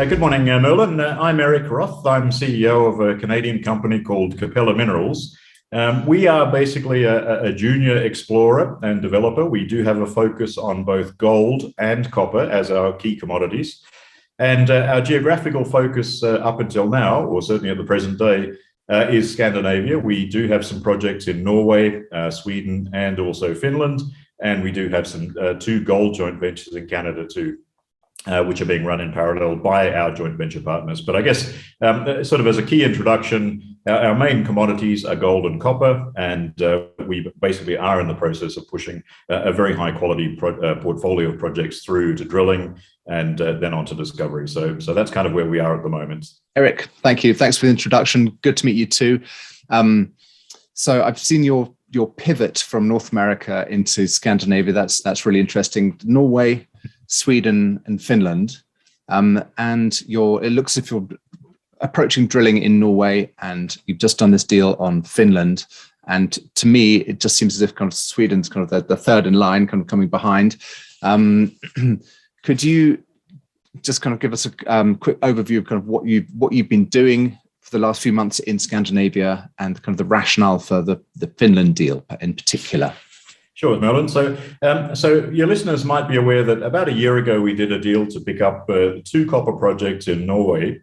Good morning, Merlin. I'm Eric Roth. I'm CEO of a Canadian company called Capella Minerals. We are basically a junior explorer and developer. We do have a focus on both gold and copper as our key commodities. And our geographical focus up until now, or certainly at the present day, is Scandinavia. We do have some projects in Norway, Sweden, and also Finland. And we do have some two gold joint ventures in Canada too, which are being run in parallel by our joint venture partners. But I guess sort of as a key introduction, our main commodities are gold and copper, and we basically are in the process of pushing a very high quality portfolio of projects through to drilling and then on to discovery. So that's kind of where we are at the moment. Eric, thank you. Thanks for the introduction. Good to meet you too. So I've seen your pivot from North America into Scandinavia. That's really interesting. Norway, Sweden and Finland, and it looks as if you're approaching drilling in Norway, and you've just done this deal on Finland. And to me, it just seems as if kind of Sweden's kind of the third in line, kind of coming behind. Could you just kind of give us a quick overview of kind of what you've been doing for the last few months in Scandinavia and kind of the rationale for the Finland deal in particular? Sure, Merlin. So your listeners might be aware that about a year ago, we did a deal to pick up two copper projects in Norway.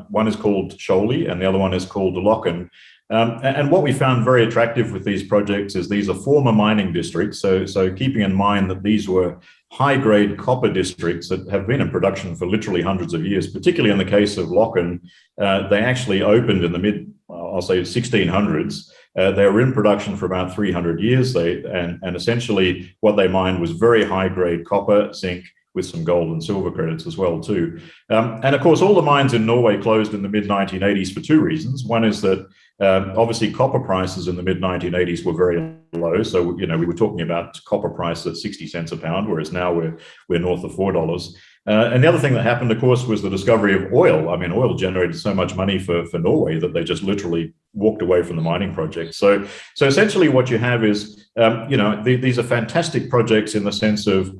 One is called Kjøli and the other one is called Løkken. And what we found very attractive with these projects is these are former mining districts. So keeping in mind that these were high-grade copper districts that have been in production for literally hundreds of years, particularly in the case of Løkken, they actually opened in the I'll say 1600s. They were in production for about 300 years. And essentially what they mined was very high-grade copper, zinc, with some gold and silver credits as well too. And of course, all the mines in Norway closed in the mid-1980s for two reasons. One is that obviously copper prices in the mid-1980s were very low. So, we were talking about copper price at 60 cents a pound, whereas now we're north of $4. And the other thing that happened, of course, was the discovery of oil. I mean, oil generated so much money for Norway that they just literally walked away from the mining project. So essentially what you have is, these are fantastic projects in the sense of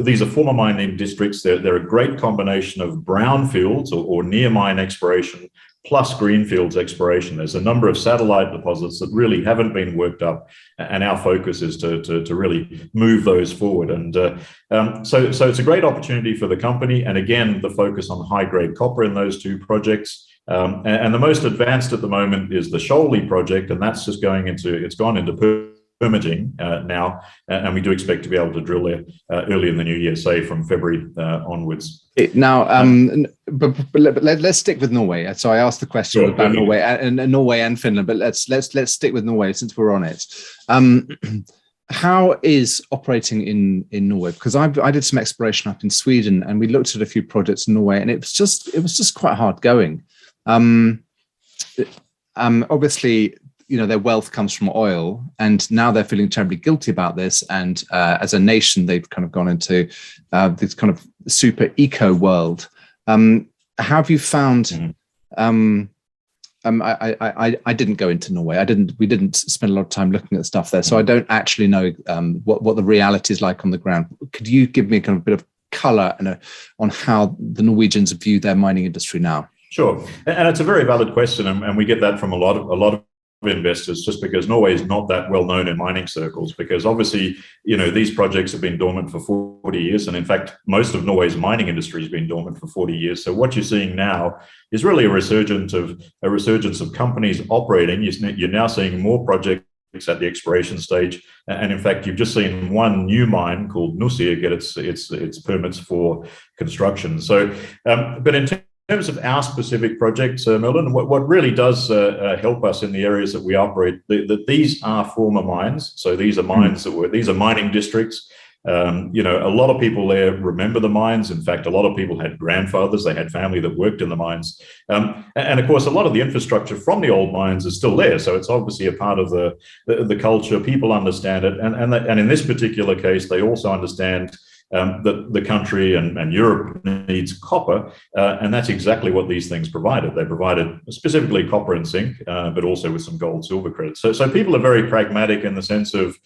these are former mining districts. They're a great combination of brownfields or near mine exploration plus greenfields exploration. There's a number of satellite deposits that really haven't been worked up, and our focus is to really move those forward. And so it's a great opportunity for the company. And again, the focus on high-grade copper in those two projects. And the most advanced at the moment is the Kjøli project, and that's just gone into permitting now, and we do expect to be able to drill there early in the new year, say from February onwards. Now, but let's stick with Norway. So I asked the question about Norway and Finland, but let's stick with Norway since we're on it. How is operating in Norway? Because I did some exploration up in Sweden, and we looked at a few projects in Norway, and it was just quite hard going. Obviously, their wealth comes from oil, and now they're feeling terribly guilty about this. And as a nation, they've kind of gone into this kind of super eco world. How have you found? I didn't go into Norway. We didn't spend a lot of time looking at stuff there, so I don't actually know what the reality is like on the ground. Could you give me a kind of bit of color on how the Norwegians view their mining industry now? Sure, and it's a very valid question, and we get that from a lot of investors, just because Norway is not that well known in mining circles, because obviously these projects have been dormant for 40 years, and in fact most of Norway's mining industry has been dormant for 40 years. So what you're seeing now is really a resurgence of companies operating. You're now seeing more projects at the exploration stage, and in fact you've just seen one new mine called Nussir get its permits for construction. So but in terms of our specific projects, Merlin, what really does help us in the areas that we operate, that these are former mines. So these are mines these are mining districts. A lot of people there remember the mines. In fact, a lot of people had grandfathers, they had family that worked in the mines. And of course, a lot of the infrastructure from the old mines is still there. So it's obviously a part of the culture. People understand it. And in this particular case, they also understand that the country and Europe needs copper, and that's exactly what these things provided. They provided specifically copper and zinc, but also with some gold, silver credits. So people are very pragmatic in the sense of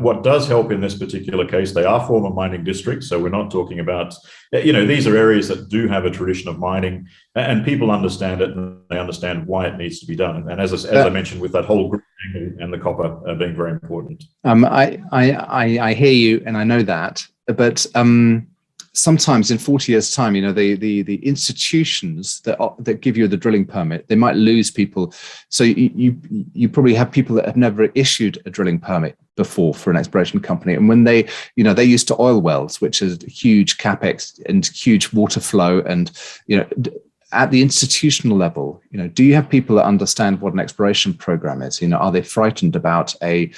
what does help in this particular case. They are former mining districts, so we're not talking about, these are areas that do have a tradition of mining, and people understand it, and they understand why it needs to be done. And as I mentioned, with that whole group and the copper being very important. I hear you, and I know that, but sometimes in 40 years' time, the institutions that give you the drilling permit, they might lose people. So you probably have people that have never issued a drilling permit before for an exploration company, and when they used to oil wells, which is huge capex and huge water flow, and at the institutional level, do you have people that understand what an exploration program is? Are they frightened about a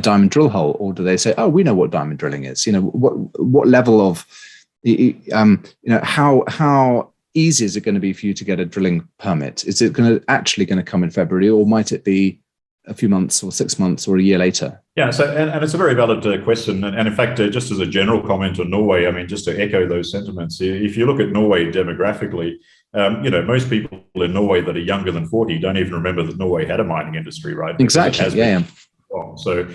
diamond drill hole, or do they say, "Oh, we know what diamond drilling is"? What level of, how easy is it going to be for you to get a drilling permit? Is it actually going to come in February, or might it be a few months or 6 months or a year later? Yeah, so and it's a very valid question. And in fact, just as a general comment on Norway, just to echo those sentiments, if you look at Norway demographically, most people in Norway that are younger than 40 don't even remember that Norway had a mining industry, right? Exactly, yeah. So,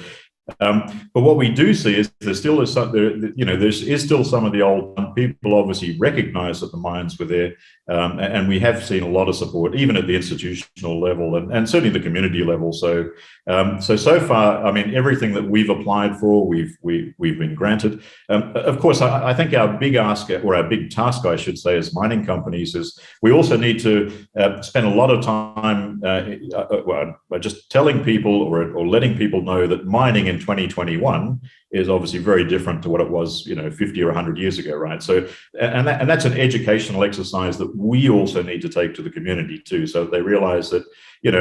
but what we do see is there still is some, there is still some of the old people obviously recognize that the mines were there, and we have seen a lot of support, even at the institutional level and certainly the community level. So far, everything that we've applied for, we've been granted. Of course, I think our big ask, or our big task, I should say, as mining companies, is we also need to spend a lot of time just telling people or letting people know that mining in 2021 is obviously very different to what it was, 50 or 100 years ago, right? So, and that's an educational exercise that we also need to take to the community too, so that they realize that,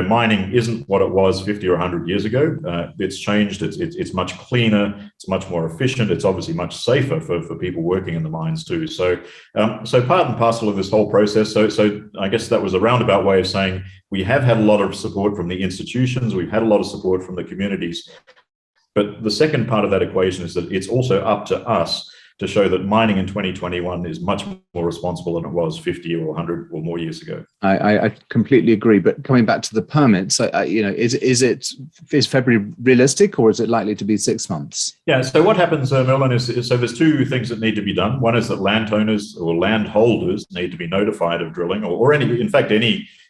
mining isn't what it was 50 or 100 years ago. It's changed. It's much cleaner. It's much more efficient. It's obviously much safer for people working in the mines too. So part and parcel of this whole process. So I guess that was a roundabout way of saying we have had a lot of support from the institutions. We've had a lot of support from the communities. But the second part of that equation is that it's also up to us to show that mining in 2021 is much more responsible than it was 50 or 100 or more years ago. I completely agree. But coming back to the permits, is February realistic, or is it likely to be 6 months? Yeah. So what happens, Merlin, is so there's two things that need to be done. One is that landowners or landholders need to be notified of drilling, or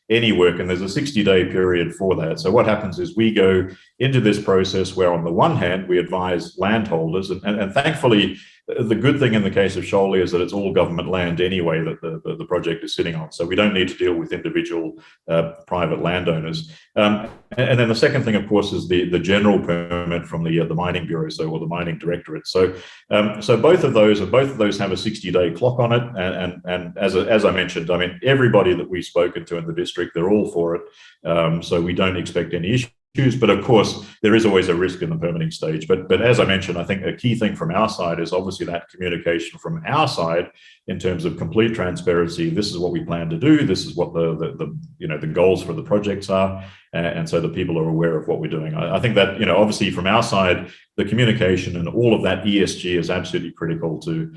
any work, and there's a 60-day period for that. So what happens is we go into this process where, on the one hand, we advise landholders, and thankfully, the good thing in the case of Kjøli is that it's all government land anyway that the project is sitting on. So we don't need to deal with individual private landowners. And then the second thing, of course, is the general permit from the mining bureau, or the mining directorate. So both of those have a 60-day clock on it. And as I mentioned, everybody that we've spoken to in the district, they're all for it. So we don't expect any issues. But of course, there is always a risk in the permitting stage. But as I mentioned, I think a key thing from our side is obviously that communication from our side in terms of complete transparency. This is what we plan to do. This is what the goals for the projects are, and so the people are aware of what we're doing. I think that obviously from our side, the communication and all of that ESG is absolutely critical to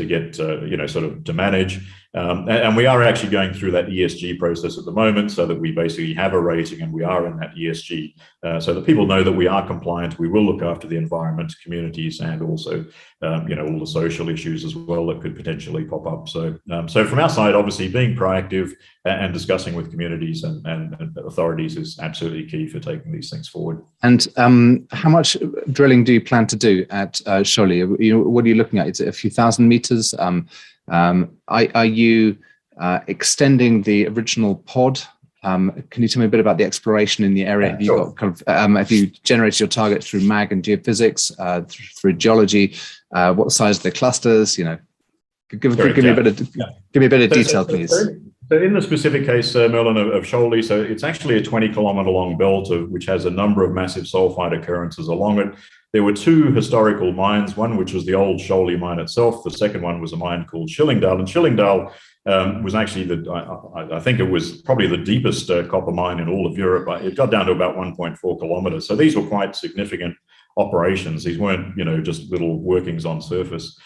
get to manage. And we are actually going through that ESG process at the moment, so that we basically have a rating and we are in that ESG, so that people know that we are compliant. We will look after the environment, communities, and also all the social issues as well that could potentially pop up. So from our side, obviously being proactive and discussing with communities and authorities is absolutely key for taking these things forward. And how much drilling do you plan to do at Kjøli? What are you looking at? Is it a few thousand meters? Are you extending the original pod? Can you tell me a bit about the exploration in the area? Have you got have you generated your targets through mag and geophysics, through geology? What size are the clusters? Give me a bit of detail, please. So in the specific case, Merlin, of Kjøli, so it's actually a 20-kilometer long belt which has a number of massive sulfide occurrences along it. There were two historical mines, one which was the old Kjøli mine itself. The second one was a mine called Skillingdal. And Skillingdal was actually I think it was probably the deepest copper mine in all of Europe. It got down to about 1.4 kilometers. So these were quite significant operations. These weren't, just little workings on surface.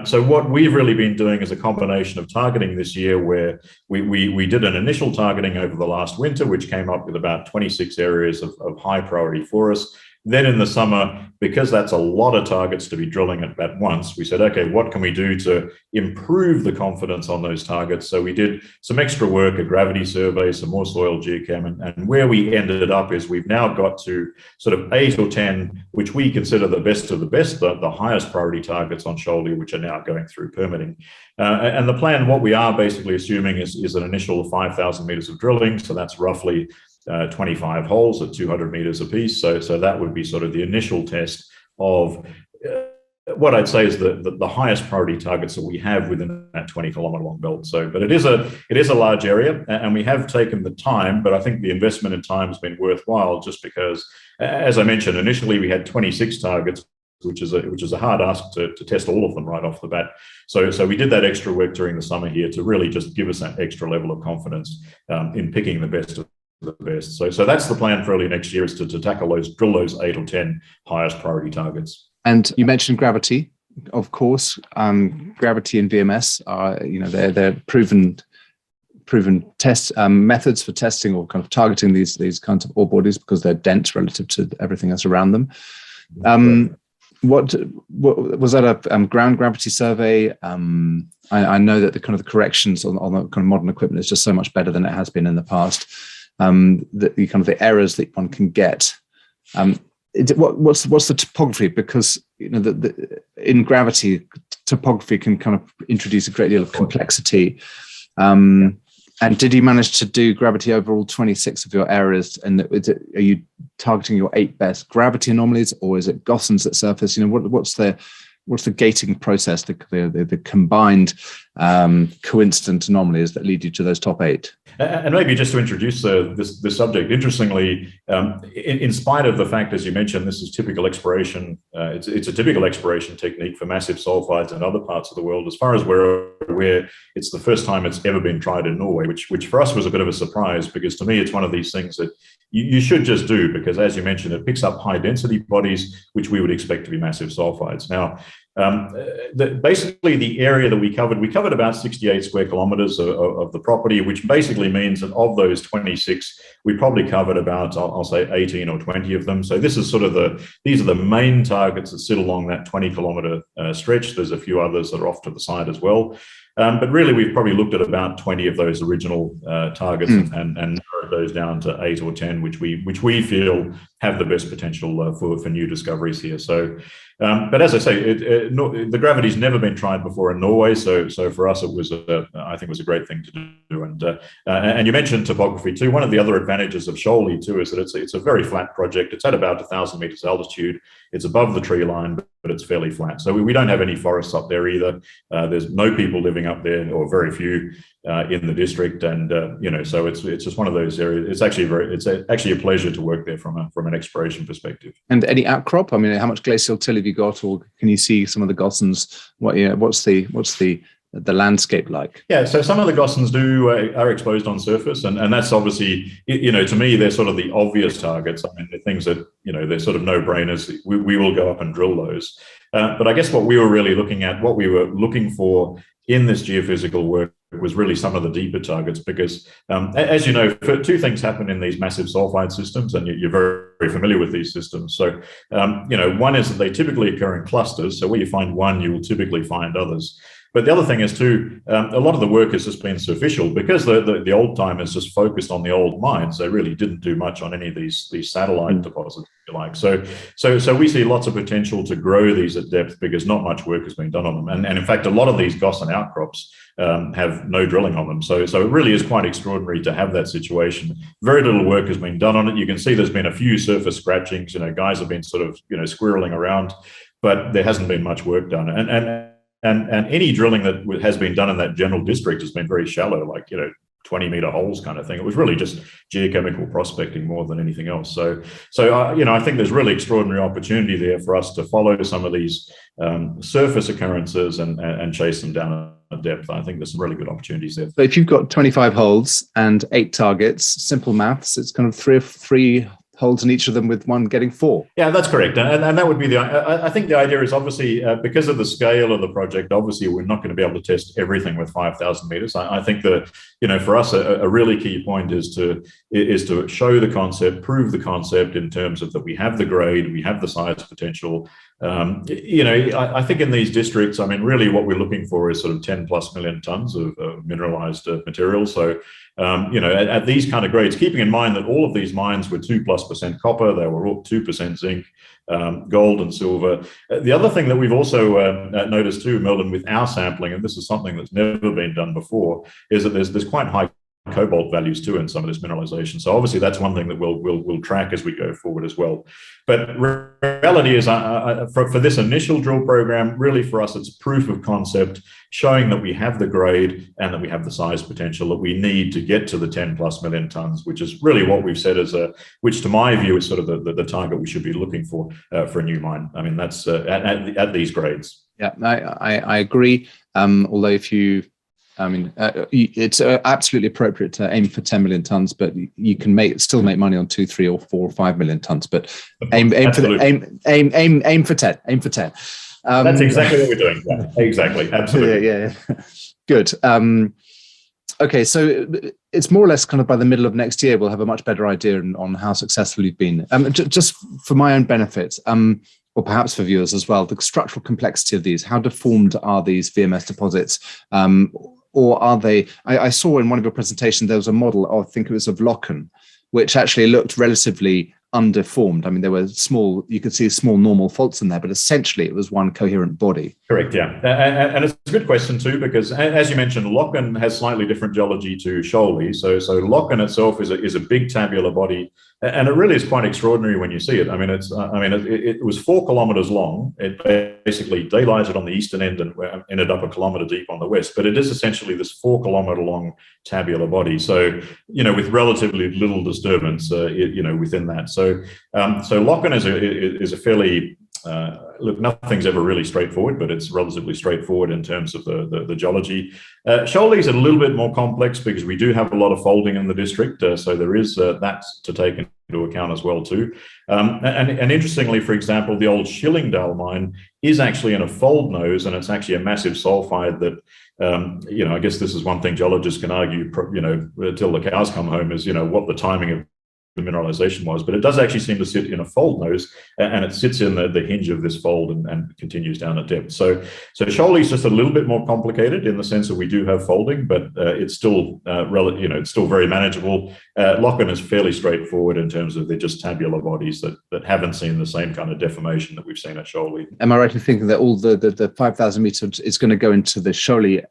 So what we've really been doing is a combination of targeting this year, where we did an initial targeting over the last winter, which came up with about 26 areas of high priority for us. Then in the summer, because that's a lot of targets to be drilling at once, we said, okay, what can we do to improve the confidence on those targets? So we did some extra work, a gravity survey, some more soil geochem, and where we ended up is we've now got to sort of 8 or 10, which we consider the best of the best, the highest priority targets on Kjøli, which are now going through permitting. And the plan, what we are basically assuming is an initial 5,000 meters of drilling. So that's roughly 25 holes at 200 meters apiece. So that would be sort of the initial test of what I'd say is the highest priority targets that we have within that 20-kilometer long belt. So, but it is a large area, and we have taken the time, but I think the investment in time has been worthwhile, just because, as I mentioned, initially we had 26 targets, which is a hard ask to test all of them right off the bat. So we did that extra work during the summer here to really just give us that extra level of confidence in picking the best of the best. So that's the plan for early next year, is to drill those 8 or 10 highest priority targets. And you mentioned gravity, of course. Gravity and VMS are, they're proven test methods for testing or kind of targeting these kinds of ore bodies, because they're dense relative to everything else around them. What was that, a ground gravity survey? I know that the corrections on the kind of modern equipment is just so much better than it has been in the past. The errors that one can get. What's the topography? Because in gravity, topography can kind of introduce a great deal of complexity. And did you manage to do gravity over all 26 of your areas? And are you targeting your 8 best gravity anomalies, or is it Gossans at surface? What's the gating process, the combined coincident anomalies that lead you to those top 8? And maybe just to introduce this subject, interestingly, in spite of the fact, as you mentioned, this is typical exploration. It's a typical exploration technique for massive sulfides in other parts of the world. As far as we're aware, it's the first time it's ever been tried in Norway, which for us was a bit of a surprise, because to me, it's one of these things that you should just do, because, as you mentioned, it picks up high density bodies, which we would expect to be massive sulfides. Now, basically the area that we covered about 68 square kilometers of the property, which basically means that of those 26, we probably covered about, I'll say 18 or 20 of them. So this is these are the main targets that sit along that 20-kilometer stretch. There's a few others that are off to the side as well. But really, we've probably looked at about 20 of those original targets and narrowed those down to 8 or 10, which we feel have the best potential for new discoveries here. So, but as I say, the gravity's never been tried before in Norway. So for us, it was I think it was a great thing to do. And you mentioned topography too. One of the other advantages of Kjøli too is that it's a very flat project. It's at about 1,000 meters altitude. It's above the tree line, but it's fairly flat. So we don't have any forests up there either. There's no people living up there, or very few in the district. And so it's just one of those areas. It's actually a pleasure to work there from an exploration perspective. And any outcrop? I mean, how much glacial till have you got, or can you see some of the Gossans? What's the landscape like? Yeah, so some of the Gossans are exposed on surface, and that's obviously, to me, they're sort of the obvious targets. I mean, they're things that, they're sort of no-brainers. We will go up and drill those. But I guess what we were looking for in this geophysical work was really some of the deeper targets, because as you know, two things happen in these massive sulfide systems, and you're very, very familiar with these systems. So, one is that they typically occur in clusters. So where you find one, you will typically find others. But the other thing is too, a lot of the work has just been superficial, because the old timers just focused on the old mines. They really didn't do much on any of these satellite deposits, if you like. So we see lots of potential to grow these at depth, because not much work has been done on them. And in fact, a lot of these Gossan outcrops have no drilling on them. So it really is quite extraordinary to have that situation. Very little work has been done on it. You can see there's been a few surface scratchings. Guys have been sort of squirreling around, but there hasn't been much work done. And any drilling that has been done in that general district has been very shallow, like 20-meter holes kind of thing. It was really just geochemical prospecting more than anything else. So I think there's really extraordinary opportunity there for us to follow some of these surface occurrences and chase them down at depth. I think there's some really good opportunities there. So if you've got 25 holes and 8 targets, simple maths, it's kind of 3 holes in each of them, with one getting 4. Yeah, that's correct. And that would be I think the idea is obviously because of the scale of the project, obviously we're not going to be able to test everything with 5,000 meters. I think that, for us, a really key point is to show the concept, prove the concept in terms of that we have the grade, we have the size potential. I think in these districts, really what we're looking for is sort of 10 plus million tons of mineralized material. So, at these kind of grades, keeping in mind that all of these mines were 2+% copper, they were all 2% zinc, gold and silver. The other thing that we've also noticed too, Melvin, with our sampling, and this is something that's never been done before, is that there's quite high cobalt values too in some of this mineralization. So obviously that's one thing that we'll track as we go forward as well. But reality is, for this initial drill program, really for us, it's proof of concept, showing that we have the grade and that we have the size potential that we need to get to the 10 plus million tons, which is really what we've said which to my view is sort of the target we should be looking for a new mine. That's at these grades. Yeah, I agree. Although if you it's absolutely appropriate to aim for 10 million tons, but you can still make money on 2, 3, or 4, or 5 million tons. But aim for 10. Aim for 10. That's exactly what we're doing. Yeah, exactly. Absolutely. Yeah. Good. Okay, so it's more or less kind of by the middle of next year we'll have a much better idea on how successful you've been. Just for my own benefit, or perhaps for viewers as well, the structural complexity of these. How deformed are these VMS deposits? Or are they? I saw in one of your presentations there was a model, I think it was of Løkken, which actually looked relatively undeformed. There were you could see small normal faults in there, but essentially it was one coherent body. Correct, yeah. And it's a good question too, because as you mentioned, Løkken has slightly different geology to Kjøli. So Løkken itself is a big tabular body, and it really is quite extraordinary when you see it. It was 4 kilometers long. It basically daylighted on the eastern end and ended up a kilometer deep on the west, but it is essentially this 4 kilometer long tabular body. So, with relatively little disturbance, within that. So Løkken is a fairly, look, nothing's ever really straightforward, but it's relatively straightforward in terms of the geology. Kjøli is a little bit more complex because we do have a lot of folding in the district, so there is that to take into account as well too. And interestingly, for example, the old Skillingdal mine is actually in a fold nose, and it's actually a massive sulfide that, I guess this is one thing geologists can argue, till the cows come home, is, what the timing of the mineralization was, but it does actually seem to sit in a fold nose, and it sits in the hinge of this fold and continues down at depth. So Kjøli is just a little bit more complicated in the sense that we do have folding, but it's still it's still very manageable. Løkken is fairly straightforward in terms of they're just tabular bodies that haven't seen the same kind of deformation that we've seen at Kjøli. Am I right in thinking that all the 5,000 meters is going to go into the Kjøli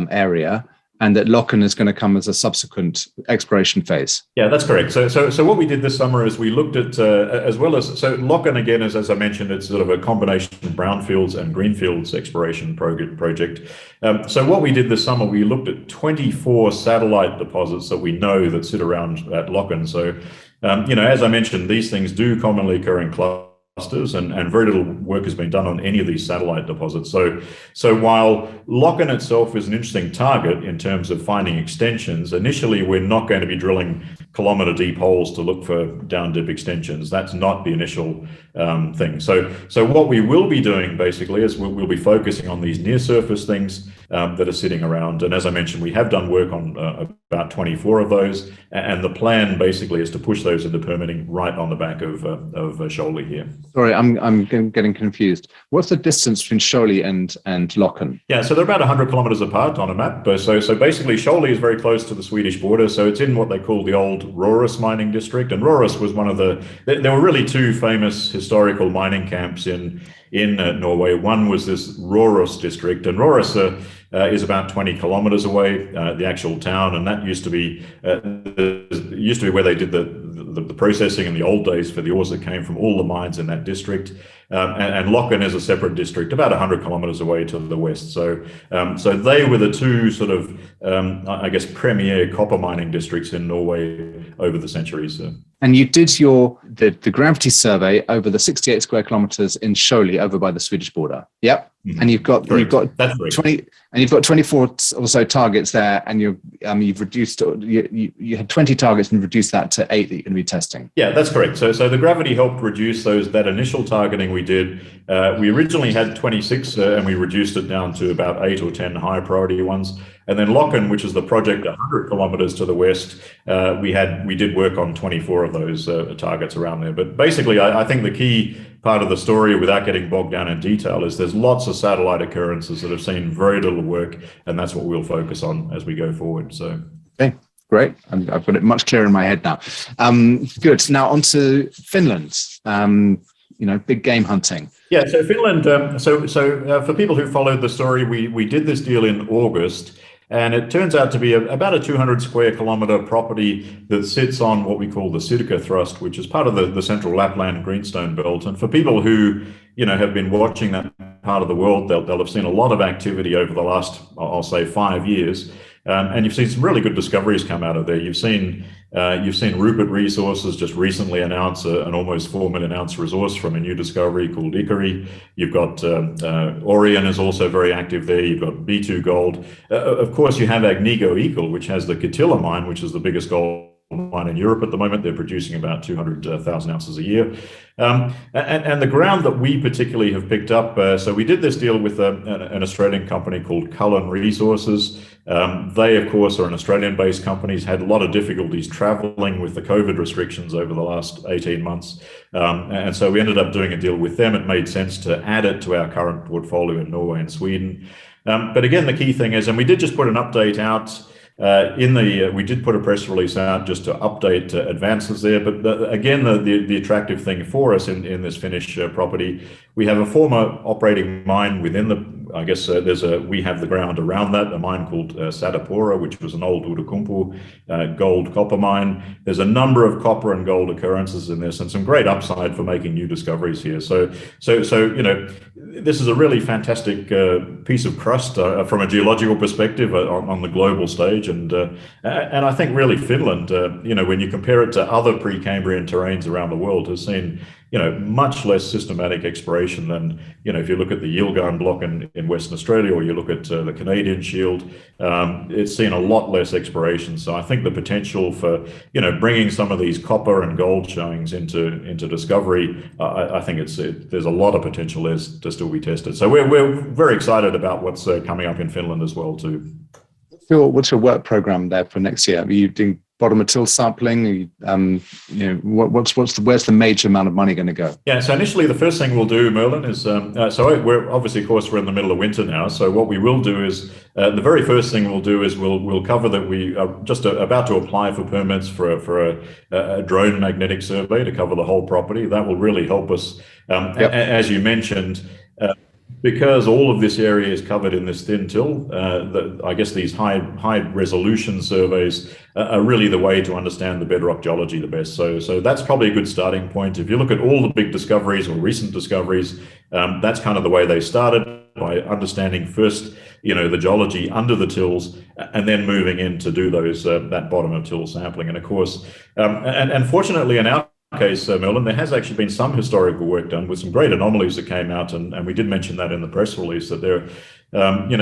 area, and that Løkken is going to come as a subsequent exploration phase? Yeah, that's correct. So what we did this summer is we looked at, as well as, so Løkken again, as I mentioned, it's sort of a combination of brownfields and greenfields exploration project. So what we did this summer, we looked at 24 satellite deposits that we know that sit around at Løkken. So, as I mentioned, these things do commonly occur in clusters, and very little work has been done on any of these satellite deposits. So while Løkken itself is an interesting target in terms of finding extensions, initially we're not going to be drilling kilometer deep holes to look for down dip extensions. That's not the initial thing. So what we will be doing basically is we'll be focusing on these near surface things that are sitting around. And as I mentioned, we have done work on about 24 of those, and the plan basically is to push those into permitting right on the back of Kjøli here. Sorry, I'm getting confused. What's the distance between Kjøli and Løkken? Yeah, so they're about 100 kilometers apart on a map. So basically Kjøli is very close to the Swedish border. So it's in what they call the old Røros mining district. And Røros was one of there were really 2 famous historical mining camps in Norway. One was this Røros district, and Røros is about 20 kilometers away, the actual town, and that used to be where they did the processing in the old days for the ores that came from all the mines in that district. And Løkken is a separate district about 100 kilometers away to the west. So they were the 2 sort of, I guess, premier copper mining districts in Norway over the centuries. And you did the gravity survey over the 68 square kilometers in Kjøli over by the Swedish border. Yep. And you've got 20, and you've got 24 or so targets there, and you've reduced, you had 20 targets and reduced that to 8 that you're going to be testing. Yeah, that's correct. So the gravity helped reduce that initial targeting we did. We originally had 26, and we reduced it down to about 8 or 10 high priority ones. And then Løkken, which is the project 100 kilometers to the west, we did work on 24 of those targets around there. But basically, I think the key part of the story, without getting bogged down in detail, is there's lots of satellite occurrences that have seen very little work, and that's what we'll focus on as we go forward. So, okay, great. I've got it much clearer in my head now. Good. Now on to Finland. Big game hunting. Yeah, so Finland. For people who followed the story, we did this deal in August. And it turns out to be about a 200 square kilometer property that sits on what we call the Sirka Thrust, which is part of the central Lapland greenstone belt. And for people who, have been watching that part of the world, they'll have seen a lot of activity over the last, I'll say, 5 years. And you've seen some really good discoveries come out of there. You've seen Rupert Resources just recently announce an almost 4 million ounce resource from a new discovery called Ikkari. You've got Orion is also very active there. You've got B2 Gold. Of course, you have Agnico Eagle, which has the Kittilä mine, which is the biggest gold mine in Europe at the moment. They're producing about 200,000 ounces a year. And the ground that we particularly have picked up, so we did this deal with an Australian company called Cullen Resources. They, of course, are an Australian-based company, had a lot of difficulties traveling with the COVID restrictions over the last 18 months. And so we ended up doing a deal with them. It made sense to add it to our current portfolio in Norway and Sweden. But again, the key thing is, and we did just put an update out we did put a press release out just to update advances there. But the attractive thing for us in this Finnish property, we have a former operating mine within we have the ground around that, a mine called Satapora, which was an old Outokumpu gold copper mine. There's a number of copper and gold occurrences in this, and some great upside for making new discoveries here. So this is a really fantastic piece of crust from a geological perspective on the global stage. And I think really Finland, when you compare it to other Precambrian terrains around the world, has seen much less systematic exploration than, if you look at the Yilgarn block in Western Australia, or you look at the Canadian Shield, it's seen a lot less exploration. So I think the potential for, bringing some of these copper and gold showings into discovery, I think there's a lot of potential there to still be tested. So we're very excited about what's coming up in Finland as well too. What's your work program there for next year? Are you doing bottom of till sampling? Where's the major amount of money going to go? Yeah, so initially the first thing we'll do, Merlin, is we're obviously, of course, we're in the middle of winter now. So what we will do is the very first thing we'll do is we'll cover that we are just about to apply for permits for a drone magnetic survey to cover the whole property. That will really help us, as you mentioned. Because all of this area is covered in this thin till, I guess these high resolution surveys are really the way to understand the bedrock geology the best. So that's probably a good starting point. If you look at all the big discoveries or recent discoveries, that's kind of the way they started, by understanding first, the geology under the tills, and then moving in to do those that bottom of till sampling. And of course, and fortunately in our case, Merlin, there has actually been some historical work done with some great anomalies that came out, and we did mention that in the press release, that there,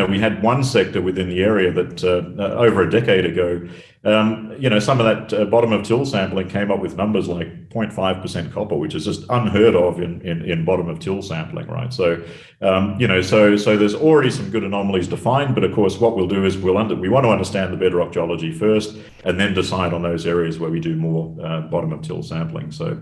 we had one sector within the area that over a decade ago, some of that bottom of till sampling came up with numbers like 0.5% copper, which is just unheard of in bottom of till sampling, right? So, so there's already some good anomalies defined, but of course, what we'll do is we want to understand the bedrock geology first, and then decide on those areas where we do more bottom of till sampling. So,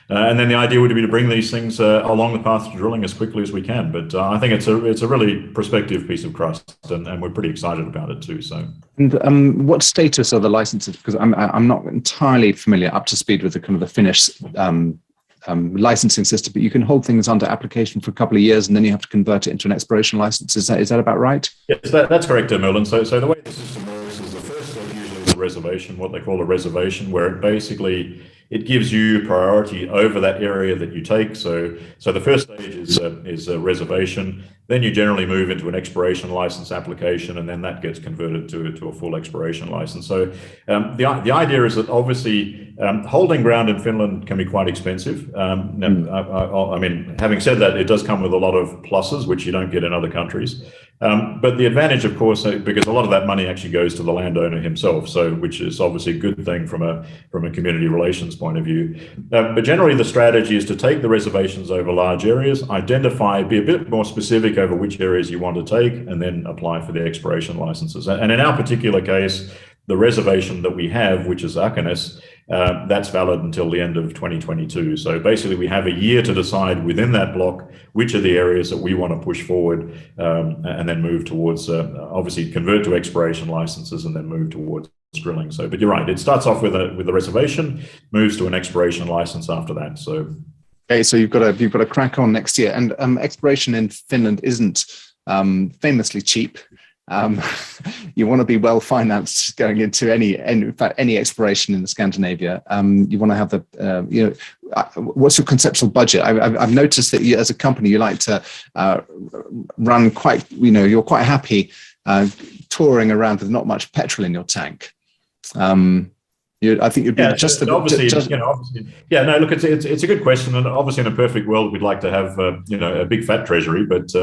and then the idea would be to bring these things along the path to drilling as quickly as we can. But I think it's a really prospective piece of crust, and we're pretty excited about it too. So, and what status are the licenses? Because I'm not entirely familiar, up to speed with the kind of the Finnish licensing system, but you can hold things under application for a couple of years, and then you have to convert it into an exploration license. Is that about right? Yes, that's correct, Merlin. So the way the system works is the first stage usually is a reservation, what they call a reservation, where it gives you priority over that area that you take. So the first stage is a reservation. then you generally move into an exploration license application, and then that gets converted to a full exploration license. So the idea is that obviously holding ground in Finland can be quite expensive. I mean, having said that, it does come with a lot of pluses, which you don't get in other countries. But the advantage, of course, because a lot of that money actually goes to the landowner himself, so which is obviously a good thing from a community relations point of view. But generally, the strategy is to take the reservations over large areas, identify, be a bit more specific over which areas you want to take, and then apply for the exploration licenses. And in our particular case, the reservation that we have, which is Aakenus, that's valid until the end of 2022. So basically, we have a year to decide within that block which are the areas that we want to push forward, and then move towards, obviously, convert to exploration licenses, and then move towards drilling. So, but you're right, it starts off with a reservation, moves to an exploration license after that. So, okay, so you've got to crack on next year, and exploration in Finland isn't famously cheap. You want to be well financed going into any exploration in Scandinavia. You want to have the what's your conceptual budget? I've noticed that you, as a company, you like to run quite, you're quite happy touring around with not much petrol in your tank. I think you'd be obviously. No, look, it's a good question, and obviously, in a perfect world, we'd like to have a big fat treasury, but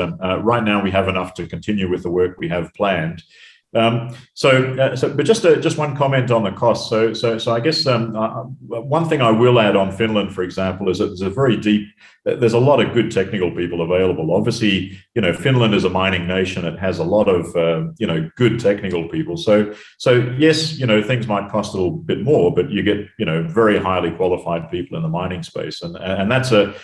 right now we have enough to continue with the work we have planned. But just one comment on the cost. So I guess one thing I will add on Finland, for example, is that there's a lot of good technical people available. Obviously, Finland is a mining nation. It has a lot of good technical people. So yes, things might cost a little bit more, but you get very highly qualified people in the mining space, and that's at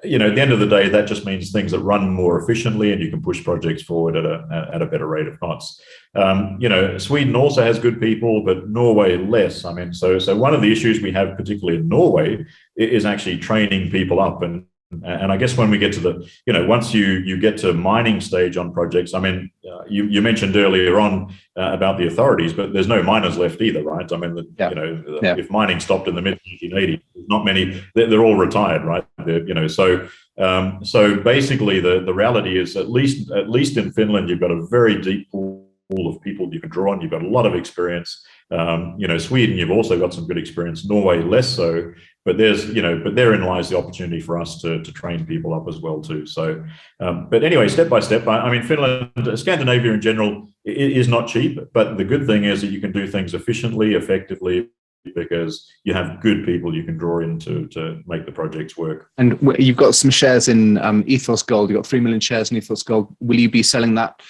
the end of the day, that just means things that run more efficiently, and you can push projects forward at a better rate of knots. Sweden also has good people, but Norway less. I mean, so one of the issues we have, particularly in Norway, is actually training people up. And I guess when we get to once you get to mining stage on projects, I mean, you mentioned earlier on about the authorities, but there's no miners left either, right? I mean, if mining stopped in the mid-1980s, not many, they're all retired, right? So basically the reality is, at least in Finland, you've got a very deep pool of people you can draw on. You've got a lot of experience. Sweden, you've also got some good experience. Norway, less so. But therein lies the opportunity for us to train people up as well too. So, but anyway, step by step. I mean, Finland, Scandinavia in general is not cheap, but the good thing is that you can do things efficiently, effectively, because you have good people you can draw in to make the projects work. And you've got some shares in Ethos Gold. You've got 3 million shares in Ethos Gold. Will you be selling that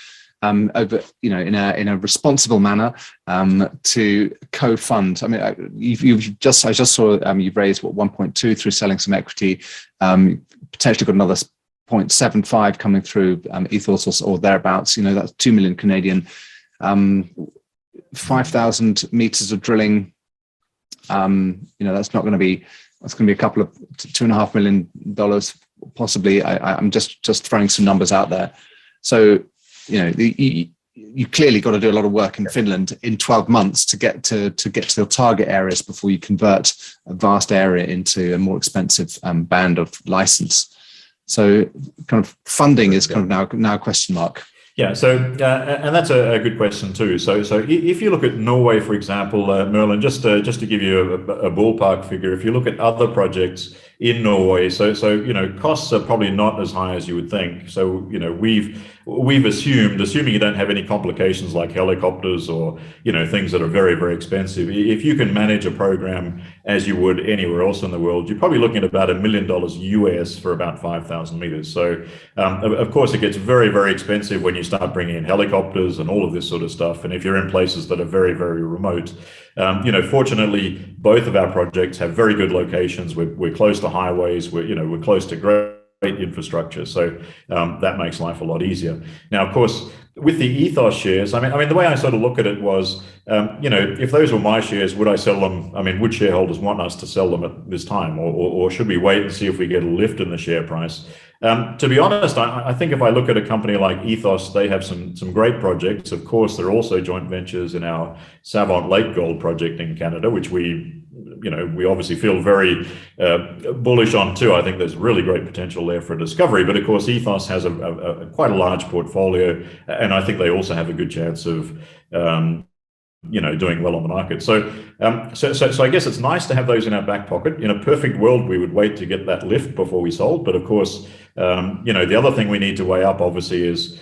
over, in a responsible manner to co-fund? I mean, I just saw you've raised 1.2 through selling some equity. Potentially got another 0.75 coming through Ethos or thereabouts. That's 2 million Canadian. 5,000 meters of drilling. That's going to be a couple of $2.5 million possibly. I'm just throwing some numbers out there. So you clearly got to do a lot of work in Finland in 12 months to get to the target areas before you convert a vast area into a more expensive band of license. So kind of funding is kind of now a question mark. Yeah, so and that's a good question too. So if you look at Norway, for example, Merlin, just to give you a ballpark figure, if you look at other projects in Norway, so costs are probably not as high as you would think. So we've assuming you don't have any complications like helicopters or things that are very, very expensive. If you can manage a program as you would anywhere else in the world, you're probably looking at about $1 million US for about 5,000 meters. So of course it gets very, very expensive when you start bringing in helicopters and all of this sort of stuff. And if you're in places that are very, very remote, fortunately, both of our projects have very good locations. We're close to highways. We're close to great infrastructure, so that makes life a lot easier. Now, of course, with the Ethos shares, I mean, the way I sort of look at it was, if those were my shares, would I sell them? I mean, would shareholders want us to sell them at this time, or should we wait and see if we get a lift in the share price? To be honest, I think if I look at a company like Ethos, they have some great projects. Of course, there are also joint ventures in our Savant Lake gold project in Canada, which we we obviously feel very bullish on too. I think there's really great potential there for a discovery. But of course, Ethos has quite a large portfolio, and I think they also have a good chance of doing well on the market. So I guess it's nice to have those in our back pocket. In a perfect world, we would wait to get that lift before we sold. But of course, the other thing we need to weigh up, obviously, is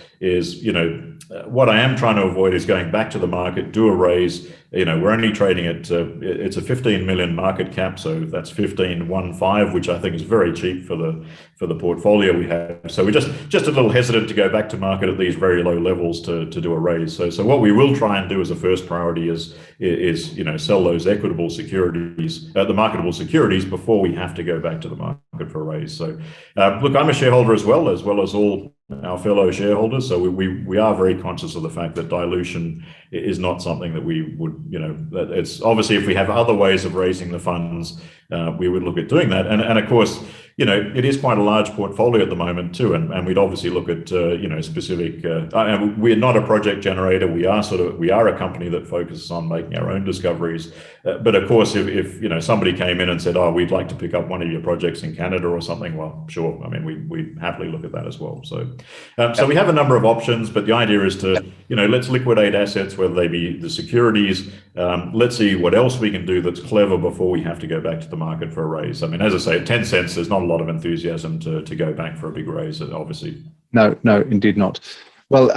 what I am trying to avoid is going back to the market, do a raise. We're only trading at it's a 15 million market cap, so that's 15.15, which I think is very cheap for the portfolio we have. So we're just a little hesitant to go back to market at these very low levels to do a raise. So what we will try and do as a first priority is sell those equitable securities, the marketable securities, before we have to go back to the market for a raise. So look, I'm a shareholder as well as all our fellow shareholders. So we are very conscious of the fact that dilution is not something that we would, that it's obviously, if we have other ways of raising the funds, we would look at doing that. And of course, it is quite a large portfolio at the moment too. And we'd obviously look at, specific, we're not a project generator. We are a company that focuses on making our own discoveries. But of course, if somebody came in and said, oh, we'd like to pick up one of your projects in Canada or something, well, sure. I mean, we happily look at that as well. So we have a number of options, but the idea is to, let's liquidate assets, whether they be the securities. Let's see what else we can do that's clever before we have to go back to the market for a raise. I mean, as I say, at 10 cents, there's not a lot of enthusiasm to go back for a big raise, obviously. No, indeed not. Well,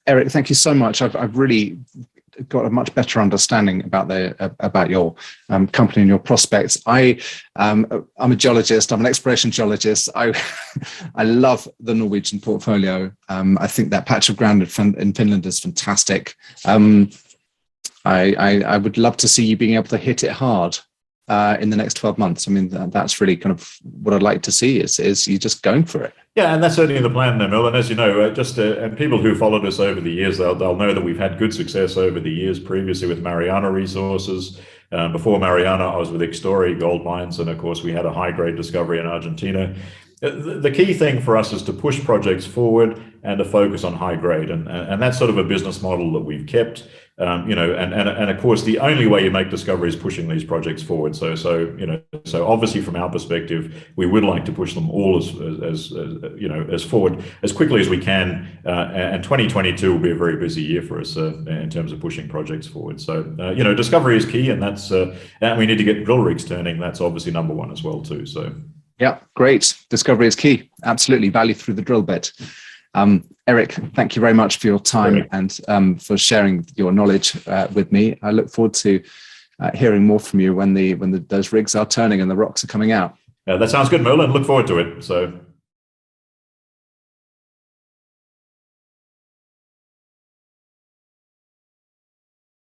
Eric, thank you so much. I've really got a much better understanding about your company and your prospects. I'm a geologist. I'm an exploration geologist. I love the Norwegian portfolio. I think that patch of ground in Finland is fantastic. I would love to see you being able to hit it hard in the next 12 months. I mean, that's really kind of what I'd like to see is you just going for it. Yeah, and that's certainly the plan, Emil. And as you know, and people who followed us over the years, they'll know that we've had good success over the years, previously with Mariana Resources. Before Mariana, I was with Extorre Gold Mines, and of course, we had a high-grade discovery in Argentina. The key thing for us is to push projects forward and to focus on high grade, and that's sort of a business model that we've kept. And of course, the only way you make discovery is pushing these projects forward. So obviously, from our perspective, we would like to push them all as forward as quickly as we can. And 2022 will be a very busy year for us in terms of pushing projects forward. So discovery is key, and that's and we need to get drill rigs turning. That's obviously number one as well too. So. Yeah, great. Discovery is key. Absolutely. Value through the drill bit. Eric, thank you very much for your time and for sharing your knowledge with me. I look forward to hearing more from you when those rigs are turning and the rocks are coming out. Yeah, that sounds good, Merlin. Look forward to it. So.